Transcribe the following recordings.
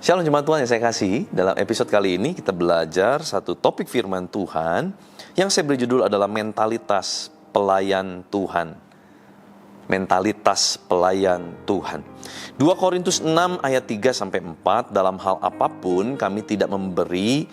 Shalom jemaat Tuhan yang saya kasih. Dalam episode kali ini kita belajar satu topik firman Tuhan yang saya beri judul adalah mentalitas pelayan Tuhan. Mentalitas pelayan Tuhan. 2 Korintus 6 ayat 3-4, dalam hal apapun kami tidak memberi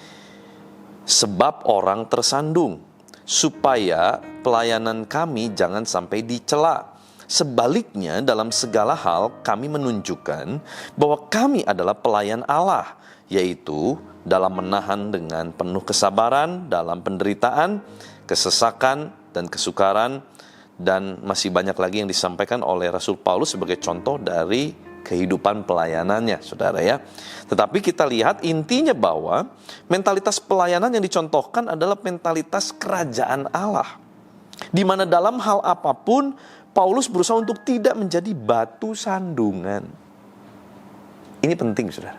sebab orang tersandung, supaya pelayanan kami jangan sampai dicela. Sebaliknya, dalam segala hal kami menunjukkan bahwa kami adalah pelayan Allah, yaitu dalam menahan dengan penuh kesabaran dalam penderitaan, kesesakan, dan kesukaran, dan masih banyak lagi yang disampaikan oleh Rasul Paulus sebagai contoh dari kehidupan pelayanannya, saudara ya. Tetapi kita lihat intinya bahwa mentalitas pelayanan yang dicontohkan adalah mentalitas kerajaan Allah, di mana dalam hal apapun Paulus berusaha untuk tidak menjadi batu sandungan. Ini penting, saudara.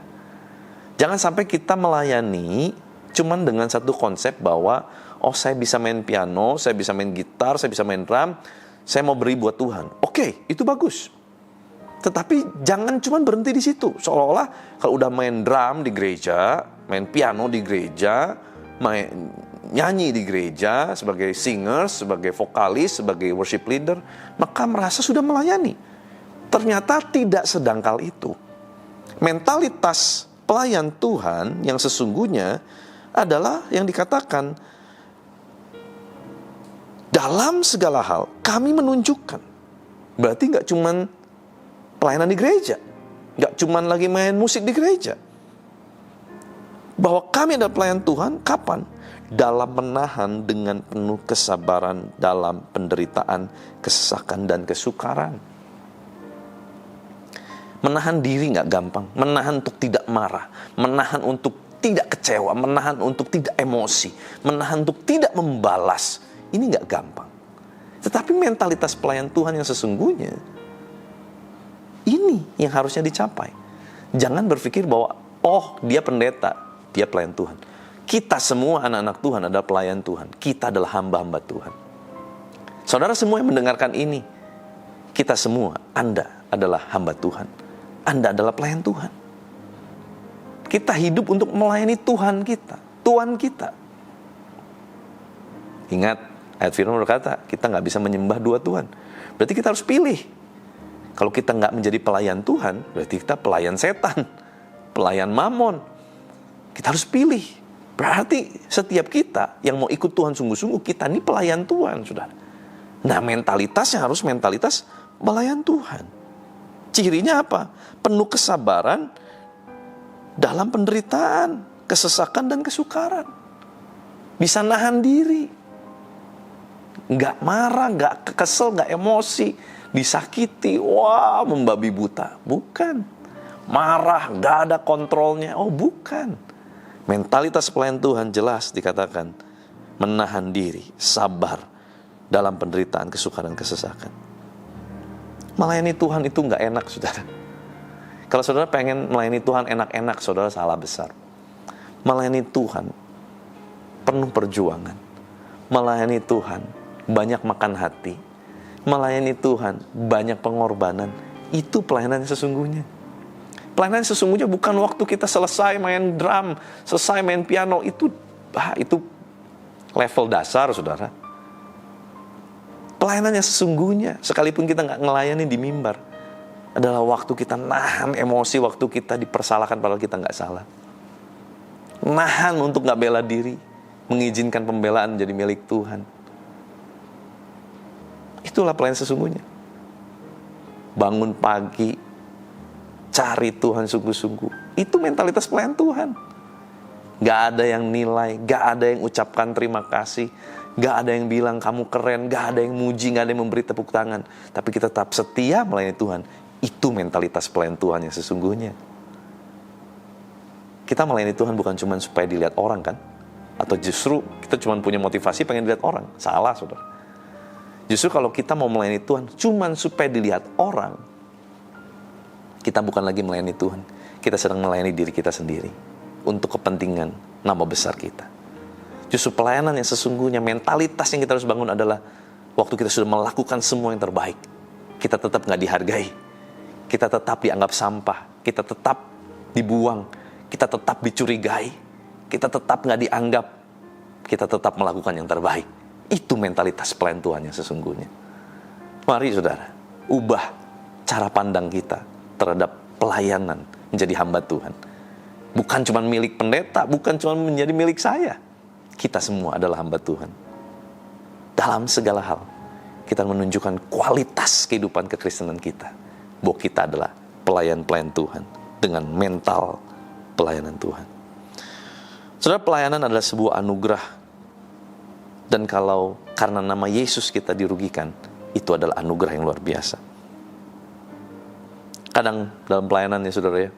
Jangan sampai kita melayani cuman dengan satu konsep bahwa, oh saya bisa main piano, saya bisa main gitar, saya bisa main drum, saya mau beri buat Tuhan. Oke, itu bagus. Tetapi jangan cuman berhenti di situ. Seolah-olah kalau udah main drum di gereja, main piano di gereja, nyanyi di gereja, sebagai singer, sebagai vokalis, sebagai worship leader, maka merasa sudah melayani. Ternyata tidak sedangkal itu. Mentalitas pelayan Tuhan yang sesungguhnya adalah yang dikatakan, dalam segala hal kami menunjukkan. Berarti gak cuman pelayanan di gereja, gak cuman lagi main musik di gereja, bahwa kami adalah pelayan Tuhan. Kapan? Dalam menahan dengan penuh kesabaran dalam penderitaan, kesesakan, dan kesukaran. Menahan diri gak gampang. Menahan untuk tidak marah, menahan untuk tidak kecewa, menahan untuk tidak emosi, menahan untuk tidak membalas. Ini gak gampang. Tetapi mentalitas pelayan Tuhan yang sesungguhnya, ini yang harusnya dicapai. Jangan berpikir bahwa, oh dia pendeta, dia pelayan Tuhan. Kita semua anak-anak Tuhan adalah pelayan Tuhan. Kita adalah hamba-hamba Tuhan. Saudara semua yang mendengarkan ini, kita semua, Anda adalah hamba Tuhan. Anda adalah pelayan Tuhan. Kita hidup untuk melayani Tuhan kita, Tuhan kita. Ingat, ayat firman berkata, kita gak bisa menyembah dua Tuhan. Berarti kita harus pilih. Kalau kita gak menjadi pelayan Tuhan, berarti kita pelayan setan, pelayan mamon. Kita harus pilih. Berarti setiap kita yang mau ikut Tuhan sungguh-sungguh, kita ini pelayan Tuhan, saudara. Nah, mentalitasnya harus mentalitas pelayan Tuhan. Cirinya apa? Penuh kesabaran dalam penderitaan, kesesakan, dan kesukaran. Bisa nahan diri. Nggak marah, nggak kesel, nggak emosi. Disakiti, wah membabi buta. Bukan. Marah, nggak ada kontrolnya. Oh, bukan. Mentalitas pelayan Tuhan jelas dikatakan menahan diri, sabar dalam penderitaan, kesukaran, kesesakan. Melayani Tuhan itu nggak enak, saudara. Kalau saudara pengen melayani Tuhan enak-enak, saudara salah besar. Melayani Tuhan penuh perjuangan. Melayani Tuhan banyak makan hati. Melayani Tuhan banyak pengorbanan. Itu pelayanan yang sesungguhnya. Pelayanan sesungguhnya bukan waktu kita selesai main drum, selesai main piano. Itu level dasar, saudara. Pelayanan yang sesungguhnya, sekalipun kita gak ngelayani di mimbar, adalah waktu kita nahan emosi, waktu kita dipersalahkan padahal kita gak salah. Nahan untuk gak bela diri, mengizinkan pembelaan jadi milik Tuhan. Itulah pelayanan sesungguhnya. Bangun pagi, cari Tuhan sungguh-sungguh. Itu mentalitas pelayan Tuhan. Gak ada yang nilai, gak ada yang ucapkan terima kasih, gak ada yang bilang kamu keren, gak ada yang muji, gak ada yang memberi tepuk tangan. Tapi kita tetap setia melayani Tuhan. Itu mentalitas pelayan Tuhan yang sesungguhnya. Kita melayani Tuhan bukan cuma supaya dilihat orang, kan? Atau justru kita cuma punya motivasi pengen dilihat orang. Salah, saudara. Justru kalau kita mau melayani Tuhan cuma supaya dilihat orang, kita bukan lagi melayani Tuhan. Kita sedang melayani diri kita sendiri untuk kepentingan nama besar kita. Justru pelayanan yang sesungguhnya, mentalitas yang kita harus bangun adalah waktu kita sudah melakukan semua yang terbaik, kita tetap nggak dihargai, kita tetap dianggap sampah, kita tetap dibuang, kita tetap dicurigai, kita tetap nggak dianggap, kita tetap melakukan yang terbaik. Itu mentalitas pelayan Tuhan yang sesungguhnya. Mari saudara, ubah cara pandang kita terhadap pelayanan menjadi hamba Tuhan. Bukan cuma milik pendeta, bukan cuma menjadi milik saya. Kita semua adalah hamba Tuhan. Dalam segala hal, kita menunjukkan kualitas kehidupan kekristenan kita, bahwa kita adalah pelayan-pelayan Tuhan dengan mental pelayanan Tuhan. Saudara, pelayanan adalah sebuah anugerah. Dan kalau karena nama Yesus kita dirugikan, itu adalah anugerah yang luar biasa. Kadang dalam pelayanannya saudara ya,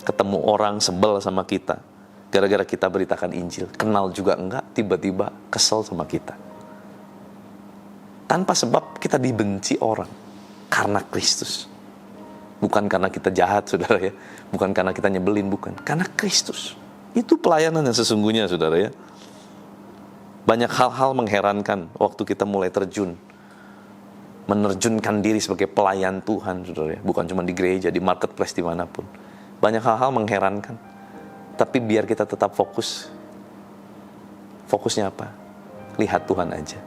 ketemu orang sebel sama kita, gara-gara kita beritakan Injil, kenal juga enggak, tiba-tiba kesel sama kita. Tanpa sebab kita dibenci orang, karena Kristus. Bukan karena kita jahat saudara ya, bukan karena kita nyebelin, bukan. Karena Kristus. Itu pelayanan yang sesungguhnya saudara ya. Banyak hal-hal mengherankan waktu kita mulai terjun, menerjunkan diri sebagai pelayan Tuhan saudara ya. Bukan cuma di gereja, di marketplace, dimanapun. Banyak hal-hal mengherankan. Tapi biar kita tetap fokus. Fokusnya apa? Lihat Tuhan aja.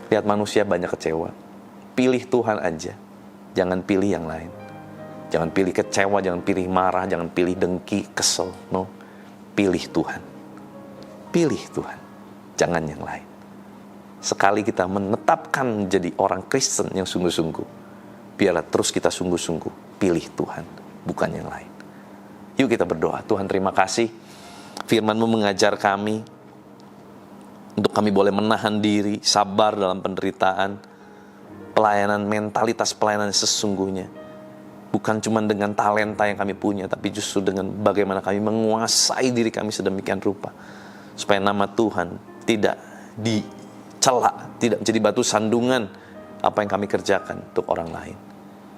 Lihat manusia banyak kecewa. Pilih Tuhan aja. Jangan pilih yang lain. Jangan pilih kecewa, jangan pilih marah, jangan pilih dengki, kesel. No. Pilih Tuhan. Pilih Tuhan. Jangan yang lain. Sekali kita menetapkan menjadi orang Kristen yang sungguh-sungguh, biarlah terus kita sungguh-sungguh pilih Tuhan, bukan yang lain. Yuk kita berdoa. Tuhan, terima kasih firman-Mu mengajar kami untuk kami boleh menahan diri, sabar dalam penderitaan, pelayanan, mentalitas pelayanan sesungguhnya. Bukan cuma dengan talenta yang kami punya, tapi justru dengan bagaimana kami menguasai diri kami sedemikian rupa, supaya nama Tuhan tidak dicela, tidak menjadi batu sandungan apa yang kami kerjakan untuk orang lain.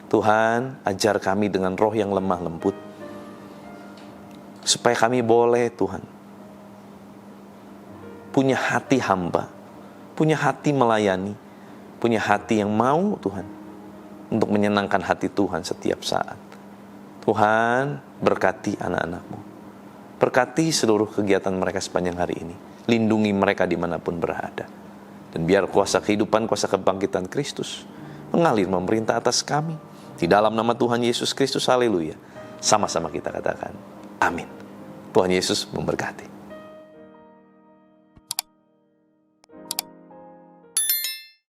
Tuhan, ajar kami dengan roh yang lemah lembut, supaya kami boleh Tuhan punya hati hamba, punya hati melayani, punya hati yang mau Tuhan untuk menyenangkan hati Tuhan setiap saat. Tuhan, berkati anak-anak-Mu, berkati seluruh kegiatan mereka sepanjang hari ini, lindungi mereka dimanapun berada, dan biar kuasa kehidupan, kuasa kebangkitan Kristus mengalir memerintah atas kami. Di dalam nama Tuhan Yesus Kristus, haleluya. Sama-sama kita katakan, amin. Tuhan Yesus memberkati.